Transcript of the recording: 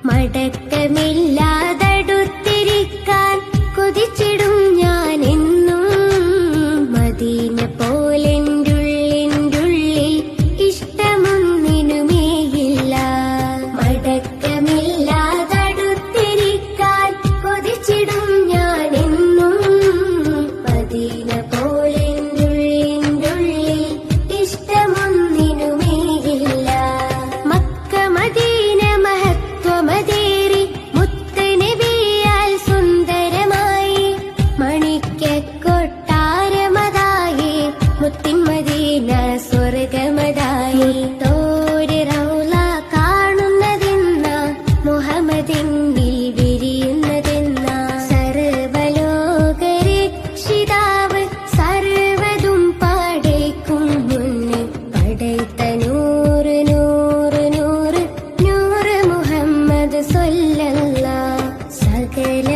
മടക്കമില്ലാതടുത്തിരിക്കാൻ കൊതിച്ചിടും ഞാൻ എന്നും. മദീന പോലെന്റുള്ളിൽ ഇഷ്ടമൊന്നിനുമേയില്ല. മടക്കമില്ലാതടുത്തിരിക്കാൻ കൊതിച്ചിടും ഞാൻ എന്നും. മദീന പോലെന്റുള്ളിൽ ഇഷ്ടമൊന്നിനുമേയില്ല. മക്ക മദീന മഹത്വമതേറി മുത്തനബിയാൽ സുന്ദരമായി മണിക്കൊട്ടാരമതായി മുത്തിൻ മദീന സ്വർഗമതായി. തോര് റൗള കാണുന്നതെന്ന മുഹമ്മദിന്നിൽ വിരിയുന്നതെന്ന സർവലോകരക്ഷിതാവ് സർവതും പടയ്ക്കും മുന്ന് പടയ്ത്ത നൂറ് നൂറ് നൂറ് നൂറ് മുഹമ്മദ് സ്വല്ലല്ലാഹ്. സകല